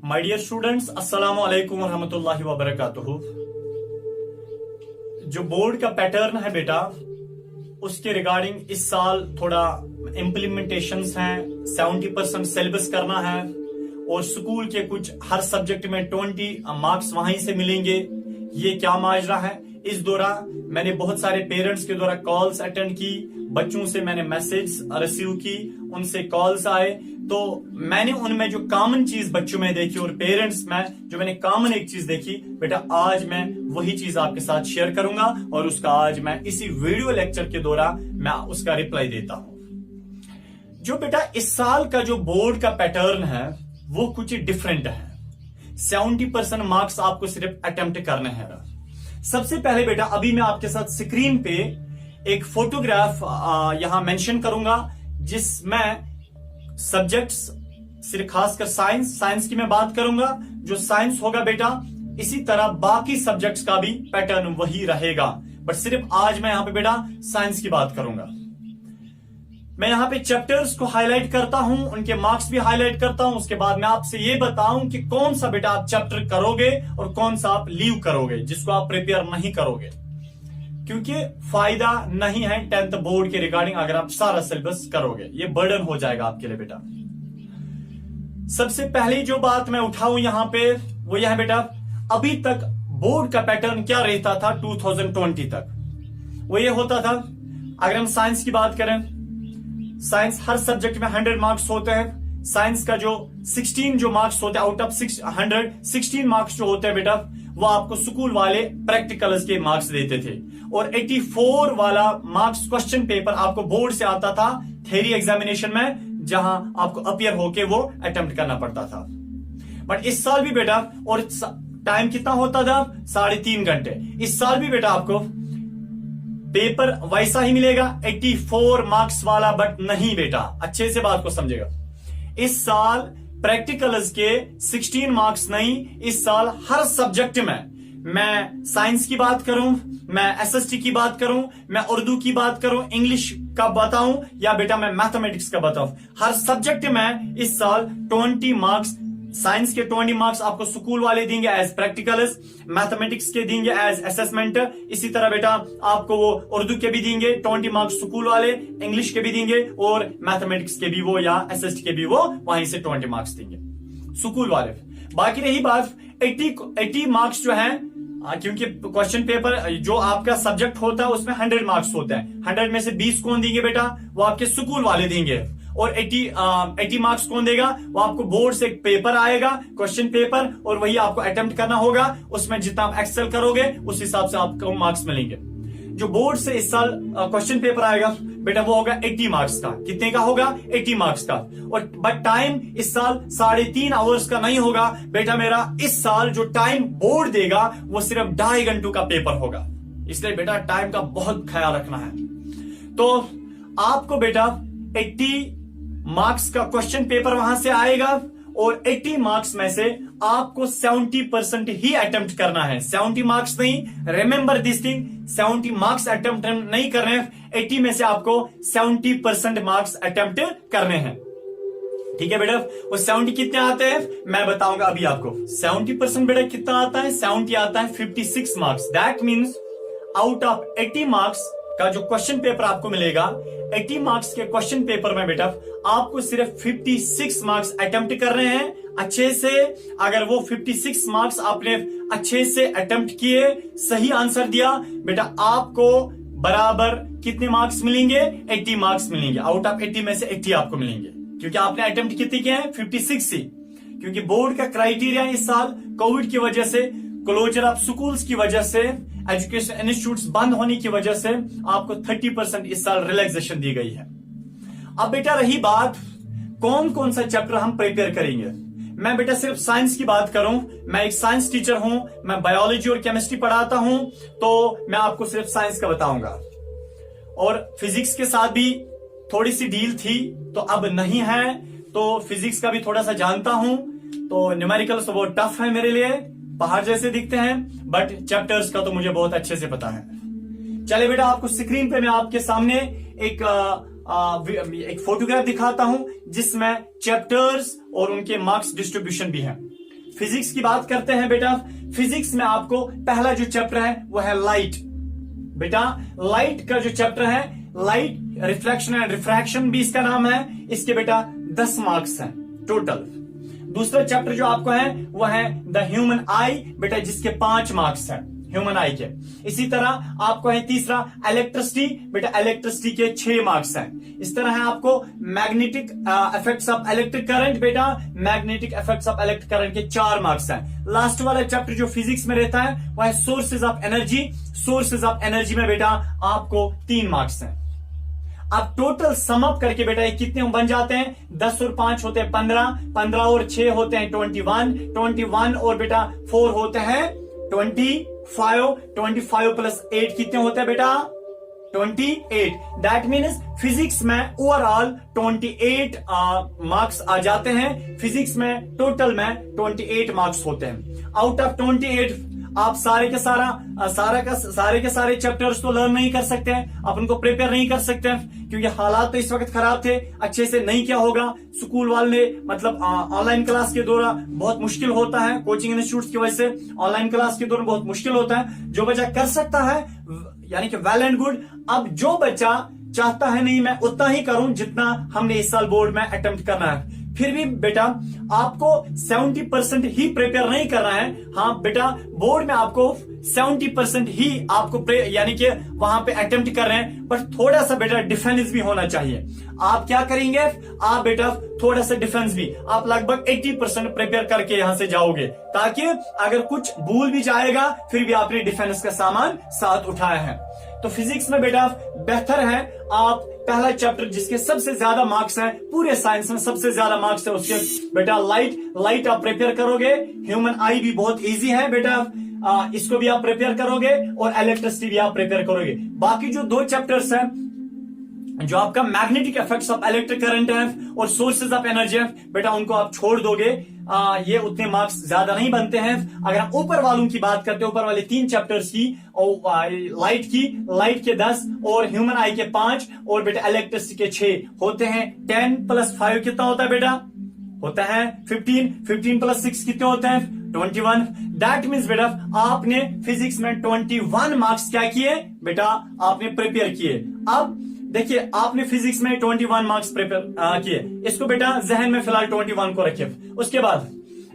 My dear students, अस्सलाम वालेकुम वरहमतुल्लाहि वबरकातुहू। जो बोर्ड का पैटर्न है बेटा, उसके रिगार्डिंग इस साल थोड़ा इम्प्लीमेंटेशंस हैं। 70% सिलेबस करना है और स्कूल के कुछ हर सब्जेक्ट में 20 मार्क्स वहीं से मिलेंगे। ये क्या माजरा है? इस दौरान मैंने बहुत सारे पेरेंट्स के द्वारा कॉल्स अटेंड की, बच्चों से मैंने मैसेज रिसीव की, उनसे कॉल्स आए, तो मैंने उनमें जो कॉमन चीज बच्चों में देखी और पेरेंट्स में जो मैंने कॉमन एक चीज देखी बेटा, आज मैं वही चीज आपके साथ शेयर करूंगा और उसका आज मैं इसी वीडियो लेक्चर के दौरान मैं उसका रिप्लाई देता हूं। जो बेटा इस साल का जो बोर्ड का पैटर्न है वो कुछ डिफरेंट है। 70% मार्क्स आपको सिर्फ अटेम्प्ट करने हैं। सबसे पहले बेटा अभी मैं आपके साथ स्क्रीन पे एक फोटोग्राफ यहां मेंशन करूंगा जिसमें सब्जेक्ट्स सिर्फ खासकर साइंस की मैं बात करूंगा। जो साइंस होगा बेटा, इसी तरह बाकी सब्जेक्ट्स का भी पैटर्न वही रहेगा, बट सिर्फ आज मैं यहां पे बेटा साइंस की बात करूंगा। मैं यहां पे चैप्टर्स को हाईलाइट करता हूं, उनके मार्क्स भी हाईलाइट करता हूं। उसके बाद मैं आपसे ये बताऊं कि कौन सा बेटा आप चैप्टर करोगे और कौन सा आप लीव करोगे, जिसको आप प्रिपेयर नहीं करोगे, क्योंकि फायदा नहीं है 10th बोर्ड के रिगार्डिंग अगर आप सारा सिलेबस करोगे। ये बर्डन हो जाएगा आपके लिए बेटा। सबसे पहली जो बात मैं उठाऊं यहां पे वो यह है बेटा, अभी तक बोर्ड का पैटर्न क्या रहता था 2020 तक, वो ये होता था। अगर हम साइंस की बात करें, साइंस हर सब्जेक्ट में 100 मार्क्स होते हैं। साइंस का जो 16 जो मार्क्स होते हैं आउट ऑफ 100, 16 मार्क्स जो होते हैं बेटा, वो आपको स्कूल वाले प्रैक्टिकल्स के मार्क्स देते थे और 84 वाला मार्क्स क्वेश्चन पेपर आपको बोर्ड से आता था थ्योरी एग्जामिनेशन में, जहां आपको अपियर होके वो अटेम्प्ट करना पड़ता था। बट इस साल भी बेटा, और टाइम कितना होता था? 3.5 घंटे। इस साल भी बेटा आपको पेपर वैसा ही मिलेगा 84 मार्क्स वाला, बट नहीं बेटा, अच्छे से बात को समझेगा। इस साल प्रैक्टिकल्स के 16 मार्क्स नहीं, इस साल हर सब्जेक्ट में, मैं साइंस की बात करूं, मैं एसएसटी की बात करूं, मैं उर्दू की बात करूं, इंग्लिश का बताऊं या बेटा मैं मैथमेटिक्स का बताऊं, हर सब्जेक्ट में इस साल 20 मार्क्स, साइंस के 20 मार्क्स आपको स्कूल वाले देंगे एज प्रैक्टिकल्स, मैथमेटिक्स के देंगे एज असेसमेंट, इसी तरह बेटा आपको वो उर्दू के भी देंगे 20 मार्क्स स्कूल वाले, इंग्लिश के भी देंगे और मैथमेटिक्स के भी वो या एसएसटी के भी वो वहीं से 20 मार्क्स देंगे स्कूल वाले। बाकी रही बात 80 मार्क्स जो है, क्योंकि क्वेश्चन पेपर जो आपका सब्जेक्ट होता है उसमें 100 मार्क्स होते हैं, 100 में से 20 कौन देंगे बेटा? वो आपके स्कूल वाले देंगे। और 80 मार्क्स कौन देगा? वो आपको बोर्ड से एक पेपर आएगा, क्वेश्चन पेपर, और वही आपको अटेम्प्ट करना होगा। उसमें जितना आप एक्सेल करोगे उस हिसाब से आपको मार्क्स मिलेंगे। जो बोर्ड से इस साल क्वेश्चन पेपर आएगा बेटा, वो होगा 80 मार्क्स का। कितने का होगा? 80 मार्क्स का। और बट टाइम इस साल 3.5 आवर्स का नहीं होगा बेटा मेरा। इस साल जो टाइम बोर्ड देगा वो सिर्फ 2.5 घंटों का पेपर होगा, इसलिए बेटा टाइम का बहुत ख्याल रखना है। तो आपको बेटा 80 मार्क्स का क्वेश्चन पेपर वहां से आएगा और 80 मार्क्स में से आपको 70% ही अटेम्प्ट करना है। 70 मार्क्स नहीं, remember this thing, 70 marks attempt नहीं कर रहे हैं, 80 में से आपको 70% मार्क्स अटेम्प्ट करने हैं। ठीक है बेटा? वो 70 कितने आते हैं मैं बताऊंगा अभी आपको। 70% बेटा कितना आता है? 70 आता है 56 marks. That means out of 80 marks का जो क्वेश्चन पेपर आपको मिलेगा, 80 मार्क्स के क्वेश्चन पेपर में बेटा आपको सिर्फ 56 मार्क्स अटेम्प्ट कर रहे हैं अच्छे से। अगर वो 56 मार्क्स आपने अच्छे से अटेम्प्ट किए, सही आंसर दिया बेटा, आपको बराबर कितने मार्क्स मिलेंगे? 80 मार्क्स मिलेंगे। आउट ऑफ 80 में से 80 आपको मिलेंगे, क्योंकि आपने अटेम्प्ट कितने किए हैं? 56 ही। क्योंकि बोर्ड का क्राइटेरिया इस साल कोविड की वजह से, क्लोजर ऑफ स्कूल्स की वजह से, एजुकेशन इंस्टीट्यूट्स बंद होने की वजह से आपको 30% इस साल रिलैक्सेशन दी गई है। अब बेटा रही बात कौन कौन सा चैप्टर हम प्रिपेयर करेंगे। मैं बेटा सिर्फ साइंस की बात करूं, मैं एक साइंस टीचर हूं, मैं बायोलॉजी और केमिस्ट्री पढ़ाता हूं, तो मैं आपको सिर्फ साइंस का बताऊंगा। और फिजिक्स के साथ भी थोड़ी सी डील थी, तो अब नहीं है, तो फिजिक्स का भी थोड़ा सा जानता हूं। तो न्यूमेरिकल्स तो बहुत टफ है मेरे लिए, पहाड़ जैसे दिखते हैं, बट चैप्टर्स का तो मुझे बहुत अच्छे से पता है। चले बेटा, आपको स्क्रीन पे मैं आपके सामने एक फोटोग्राफ दिखाता हूं जिसमें चैप्टर्स और उनके मार्क्स डिस्ट्रीब्यूशन भी है। फिजिक्स की बात करते हैं बेटा। फिजिक्स में आपको पहला जो चैप्टर है वो है लाइट। बेटा लाइट का जो चैप्टर है, लाइट रिफ्लेक्शन एंड रिफ्रैक्शन भी इसका नाम है। इसके बेटा 10 मार्क्स हैं टोटल। दूसरा चैप्टर जो आपको है वो है द ह्यूमन आई बेटा, जिसके 5 मार्क्स हैं ह्यूमन आई के। इसी तरह आपको है तीसरा इलेक्ट्रिसिटी बेटा, इलेक्ट्रिसिटी के 6 मार्क्स हैं। इस तरह है आपको magnetic effects of electric current बेटा, magnetic effects of electric current के 4 मार्क्स हैं। लास्ट वाला चैप्टर जो फिजिक्स में रहता है वह है sources of energy. Sources of energy में बेटा आपको 3 मार्क्स हैं। अब टोटल सम अप करके बेटा ये कितने बन जाते हैं? 10 और 5 होते हैं 15, 15 और 6 होते हैं 21, 21 और बेटा 4 होते हैं 25, 25 प्लस 8 कितने होते हैं बेटा? 28। दैट मीन्स फिजिक्स में ओवरऑल 28 मार्क्स आ जाते हैं। फिजिक्स में टोटल में 28 मार्क्स होते हैं। आउट ऑफ 28 आप सारे के सारे चैप्टर्स तो लर्न नहीं कर सकते हैं, आप उनको प्रिपेयर नहीं कर सकते हैं, क्योंकि हालात तो इस वक्त खराब थे, अच्छे से नहीं किया होगा। स्कूल वाले मतलब ऑनलाइन क्लास के दौरान बहुत मुश्किल होता है, कोचिंग इंस्टीट्यूट की वजह से ऑनलाइन क्लास के दौरान बहुत मुश्किल होता है। जो बच्चा कर सकता है यानी कि वेल एंड गुड। अब जो बच्चा चाहता है नहीं मैं उतना ही करूं जितना हमने इस साल बोर्ड में अटेम्प्ट करना है, फिर भी बेटा आपको 70% ही प्रिपेयर नहीं करना है। हाँ बेटा बोर्ड में आपको 70% ही आपको यानी कि वहां पे अटेम्प्ट कर रहे हैं, पर थोड़ा सा बेटा डिफेंस भी होना चाहिए। आप क्या करेंगे? आप बेटा थोड़ा सा डिफेंस भी, आप लगभग 80% प्रिपेयर करके यहां से जाओगे, ताकि अगर कुछ भूल भी जाएगा फिर भी आपने डिफेंस का सामान साथ उठाया है। तो फिजिक्स में बेटा बेहतर है आप पहला चैप्टर जिसके सबसे ज्यादा मार्क्स हैं, पूरे साइंस में सबसे ज्यादा मार्क्स है उसके बेटा लाइट आप प्रिपेयर करोगे। ह्यूमन आई भी बहुत इजी है बेटा, इसको भी आप प्रिपेयर करोगे और इलेक्ट्रिसिटी भी आप प्रिपेयर करोगे। बाकी जो 2 चैप्टर्स हैं जो आपका magnetic effects of electric current है और सोर्सेज ऑफ एनर्जी है बेटा, उनको आप छोड़ दोगे। ये उतने मार्क्स ज्यादा नहीं बनते हैं। अगर हम ऊपर वालों की बात करते हैं, ऊपर वाले 3 चैप्टर्स की, लाइट के 10 और ह्यूमन आई के 5 और बेटा इलेक्ट्रिसिटी के 6 होते हैं। 10 प्लस 5 कितना होता है बेटा? होता है 15, 15 प्लस 6 कितने होते हैं? 21। दैट मीन्स बेटा आपने फिजिक्स में 21 मार्क्स क्या किए बेटा? आपने प्रिपेयर किए। अब देखिए आपने फिजिक्स में 21 मार्क्स प्रिपेयर किए, इसको बेटा जहन में फिलहाल 21 को रखिए। उसके बाद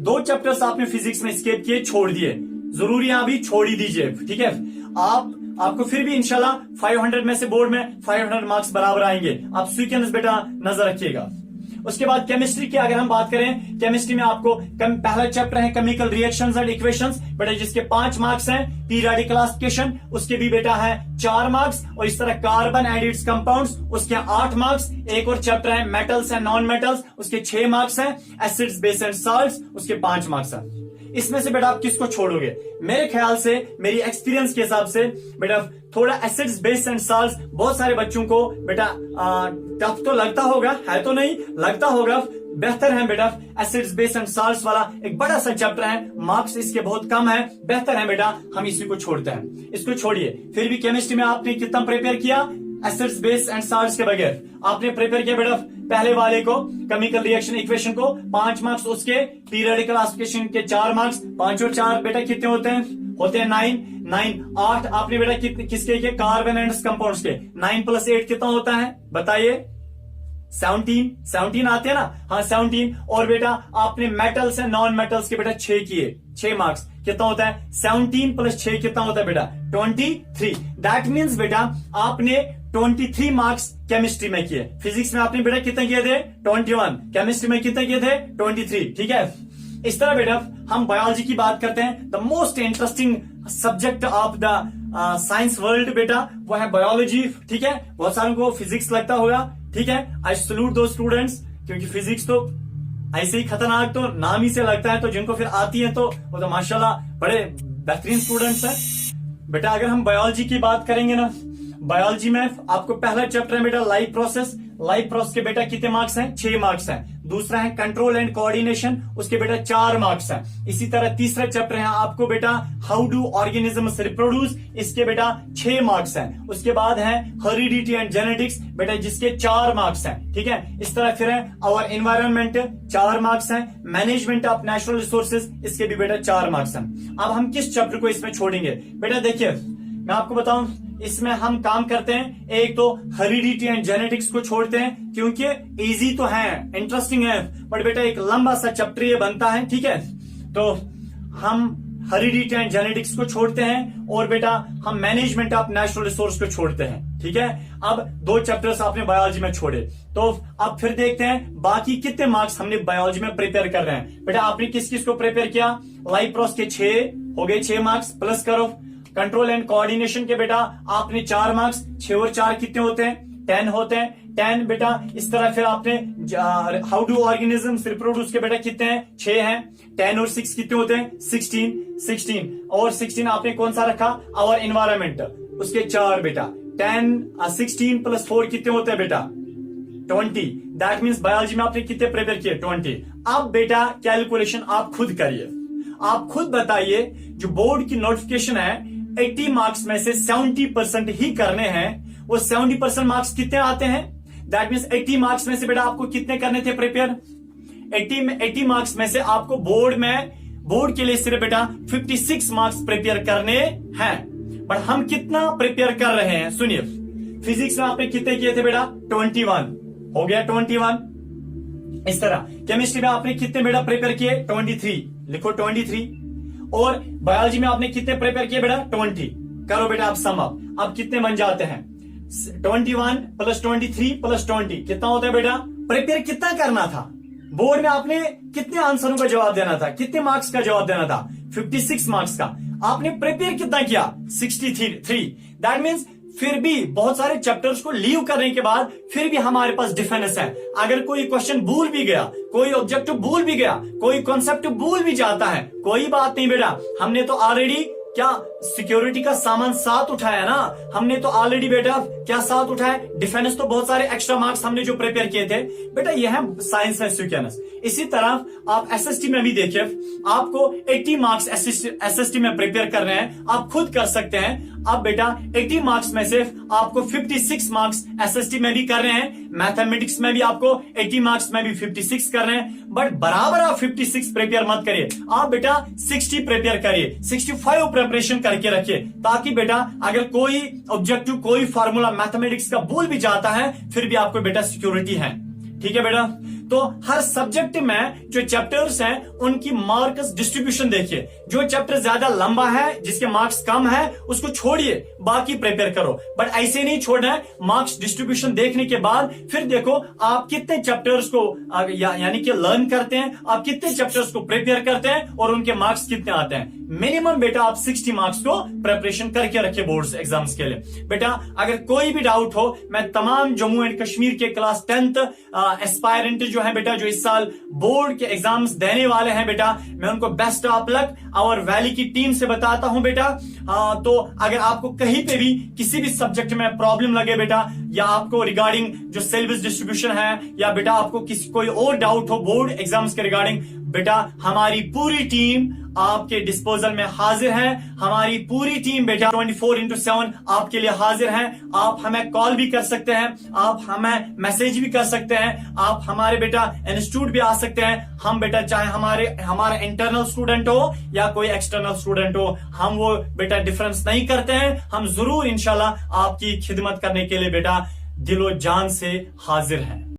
2 चैप्टर्स आपने फिजिक्स में स्किप किए, छोड़ दिए, जरूरी यहां भी छोड़ ही दीजिए, ठीक है। आपको फिर भी इंशाल्लाह 500 में से बोर्ड में 500 मार्क्स बराबर आएंगे। आप सीक्वेंस बेटा नजर रखिएगा। उसके बाद केमिस्ट्री की अगर हम बात करें, केमिस्ट्री में आपको पहला चैप्टर है केमिकल रिएक्शंस एंड इक्वेशंस बेटा, जिसके 5 मार्क्स हैं। पीरियोडिक क्लासिफिकेशन उसके भी बेटा है 4 मार्क्स, और इस तरह कार्बन एंड इट्स कंपाउंड्स उसके 8 मार्क्स। एक और चैप्टर है मेटल्स एंड नॉन मेटल्स, उसके 6 मार्क्स हैं। एसिड्स बेस एंड साल्ट्स उसके 5 मार्क्स हैं। इसमें से बेटा आप किसको छोड़ोगे? मेरे ख्याल से, मेरी एक्सपीरियंस के हिसाब से बेटा थोड़ा एसिड्स बेस एंड साल्ट्स बहुत सारे बच्चों को बेटा टफ तो लगता होगा, है तो नहीं लगता होगा, बेहतर है बेटा एसिड्स बेस एंड साल्ट्स वाला एक बड़ा सा चैप्टर है, मार्क्स इसके बहुत कम है, बेहतर है बेटा हम इसी को छोड़ते हैं, इसको छोड़िए। फिर भी केमिस्ट्री में आपने कितना प्रिपेयर किया? एसिड्स बेस एंड साल्ट्स के बगैर आपने प्रिपेयर किया बेटा पहले वाले को, केमिकल रिएक्शन इक्वेशन को 5 मार्क्स, उसके पीरियोडिक क्लासिफिकेशन के 4 मार्क्स। 5 और 4 बेटा कितने होते हैं? होते हैं 9। 8 आपने बेटा किसके के? कार्बन एंड कंपाउंड्स के। 9 प्लस 8 कितना होता है बताइए? 17 आते हैं ना? हाँ 17। और बेटा आपने मेटल्स एंड नॉन मेटल्स के बेटा 6 किए, 6 मार्क्स। कितना होता है? 17 प्लस 6 कितना होता है बेटा? 23। दैट मीन्स बेटा आपने 23 मार्क्स केमिस्ट्री में किए। फिजिक्स में आपने बेटा कितने किए थे? 21। केमिस्ट्री में कितने किए थे? 23। ठीक है। इस तरह बेटा हम बायोलॉजी की बात करते हैं, the most interesting subject of the science world बेटा वो है बायोलॉजी। ठीक है, बहुत सारों को फिजिक्स लगता होगा, ठीक है। आई सैल्यूट दो स्टूडेंट्स, क्योंकि फिजिक्स तो ऐसे ही खतरनाक तो नाम ही से लगता है, तो जिनको फिर आती है तो वो तो माशाल्लाह बड़े बेहतरीन स्टूडेंट्स हैं बेटा। अगर हम बायोलॉजी की बात करेंगे ना, बायोलॉजी में आपको पहला चैप्टर है बेटा लाइफ प्रोसेस। लाइफ प्रोसेस के बेटा कितने मार्क्स हैं? 6 मार्क्स हैं। दूसरा है कंट्रोल एंड कोऑर्डिनेशन, उसके बेटा 4 मार्क्स हैं। इसी तरह तीसरा चैप्टर है आपको बेटा हाउ डू ऑर्गेनिजम्स रिप्रोड्यूस, इसके बेटा 6 मार्क्स हैं। उसके बाद है हेरिडिटी एंड जेनेटिक्स बेटा जिसके 4 मार्क्स हैं, ठीक है। इस तरह फिर है आवर एनवायरनमेंट 4 मार्क्स हैं। मैनेजमेंट ऑफ नेचुरल रिसोर्सेज इसके भी बेटा 4 मार्क्स हैं। अब हम किस चैप्टर को इसमें छोड़ेंगे बेटा, देखिए मैं आपको बताऊं इसमें हम काम करते हैं, एक तो हेरिडिटी एंड जेनेटिक्स को छोड़ते हैं क्योंकि इजी तो है, इंटरेस्टिंग है, बट बेटा एक लंबा सा चैप्टर ये बनता है, ठीक है। तो हम हेरिडिटी एंड जेनेटिक्स को छोड़ते हैं और बेटा हम मैनेजमेंट ऑफ नेचुरल रिसोर्स को छोड़ते हैं, ठीक है। अब 2 चैप्टर्स आपने बायोलॉजी में छोड़े, तो अब फिर देखते हैं बाकी कितने मार्क्स हमने बायोलॉजी में प्रिपेयर कर रहे हैं। बेटा आपने किस किस को प्रिपेयर किया, लाइफ प्रोस के 6 हो गए, 6 मार्क्स प्लस करो। कंट्रोल एंड कोऑर्डिनेशन के बेटा आपने 4 मार्क्स, 6 और 4 कितने होते हैं, 10 होते हैं, 10 बेटा। इस तरह फिर आपने हाउ डू ऑर्गेनिजम्स रिप्रोड्यूस के बेटा कितने हैं, 6 हैं, 10 और 6 कितने होते हैं, 16 और 16 आपने कौन सा रखा, आवर एनवायरमेंट, उसके 4 बेटा। 16 प्लस 4 कितने होते हैं बेटा, 20। दैट मीन्स बायोलॉजी में आपने कितने प्रिपेयर किए, 20। अब बेटा कैलकुलेशन आप खुद करिए, आप खुद बताइए जो बोर्ड की नोटिफिकेशन है 80 मार्क्स में से 70% ही करने हैं, वो 70% मार्क्स कितने आते हैं। दैट मीन्स 80 मार्क्स में से बेटा आपको कितने करने थे प्रिपेयर, 80 मार्क्स में से आपको बोर्ड के लिए सिर्फ बेटा 56 मार्क्स प्रिपेयर करने हैं। बट हम कितना प्रिपेयर कर रहे हैं सुनिए, फिजिक्स में आपने कितने किए थे बेटा, 21 हो गया, 21। इस तरह केमिस्ट्री में आपने कितने बेटा प्रिपेयर किए, 23 लिखो, 23। और बायोलॉजी में आपने कितने प्रिपेयर किए बेटा, 20। करो बेटा आप सम अप, अब कितने बन जाते हैं, 21 प्लस 23 प्लस 20 कितना होता है बेटा, प्रिपेयर कितना करना था बोर्ड में, आपने कितने आंसरों का जवाब देना था, कितने मार्क्स का जवाब देना था, 56 मार्क्स का। आपने प्रिपेयर कितना किया, 63। दैट मीन्स फिर भी बहुत सारे चैप्टर्स को लीव करने के बाद फिर भी हमारे पास डिफेंस है। अगर कोई क्वेश्चन भूल भी गया, कोई ऑब्जेक्टिव भूल भी गया, कोई कॉन्सेप्ट भूल भी जाता है, कोई बात नहीं बेटा, हमने तो ऑलरेडी क्या सिक्योरिटी का सामान साथ उठाया ना, हमने तो ऑलरेडी बेटा क्या साथ उठाया, डिफेंस तो बहुत सारे एक्स्ट्रा मार्क्स हमने जो प्रिपेयर किए थे बेटा, यह है साइंस में सिक्योरनेस। इसी तरह आप एसएसटी में भी देखिए, आपको 80 मार्क्स एसएसटी में प्रिपेयर कर रहे हैं, आप खुद कर सकते हैं। अब बेटा 80 मार्क्स में से आपको 56 मार्क्स एसएसटी में भी कर रहे हैं, मैथमेटिक्स में भी आपको 80 मार्क्स में भी 56 कर रहे हैं, बट बराबर आप 56 प्रिपेयर मत करिए, आप बेटा 60 प्रिपेयर करिए, 65 प्रिपरेशन करके रखिए, ताकि बेटा अगर कोई ऑब्जेक्टिव, कोई फार्मूला मैथमेटिक्स का भूल भी जाता है, फिर भी आपको बेटा सिक्योरिटी है, ठीक है बेटा। तो हर सब्जेक्ट में जो चैप्टर्स हैं उनकी मार्क्स डिस्ट्रीब्यूशन देखिए, जो चैप्टर ज्यादा लंबा है, जिसके मार्क्स कम है, उसको छोड़िए, बाकी प्रिपेयर करो। बट ऐसे नहीं छोड़ना है, मार्क्स डिस्ट्रीब्यूशन देखने के बाद फिर देखो आप कितने चैप्टर्स को यानी कि लर्न करते हैं, आप कितने चैप्टर्स को प्रिपेयर करते हैं और उनके मार्क्स कितने आते हैं। मिनिमम बेटा आप 60 मार्क्स को प्रिपरेशन करके रखिए बोर्ड्स एग्जाम्स के लिए। बेटा अगर कोई भी डाउट हो, मैं तमाम जम्मू एंड कश्मीर के क्लास 10th एस्पायरेंट जो है बेटा, जो इस साल बोर्ड के एग्जाम्स देने वाले हैं बेटा, मैं उनको बेस्ट ऑफ लक और वैली की टीम से बताता हूं बेटा। तो अगर आपको कहीं पे भी किसी भी सब्जेक्ट में प्रॉब्लम लगे बेटा, या आपको रिगार्डिंग जो सिलेबस डिस्ट्रीब्यूशन है, या बेटा आपको कोई और डाउट हो बोर्ड एग्जाम्स के रिगार्डिंग, बेटा हमारी पूरी टीम आपके डिस्पोजल में हाजिर है। हमारी पूरी टीम बेटा 24/7 आपके लिए हाजिर है। आप हमें कॉल भी कर सकते हैं, आप हमें मैसेज भी कर सकते हैं, आप हमारे बेटा इंस्टीट्यूट भी आ सकते हैं। हम बेटा चाहे हमारा इंटरनल स्टूडेंट हो या कोई एक्सटर्नल स्टूडेंट हो, हम वो बेटा डिफरेंस नहीं करते हैं। हम जरूर इंशाल्लाह आपकी खिदमत करने के लिए बेटा दिलो जान से हाजिर हैं।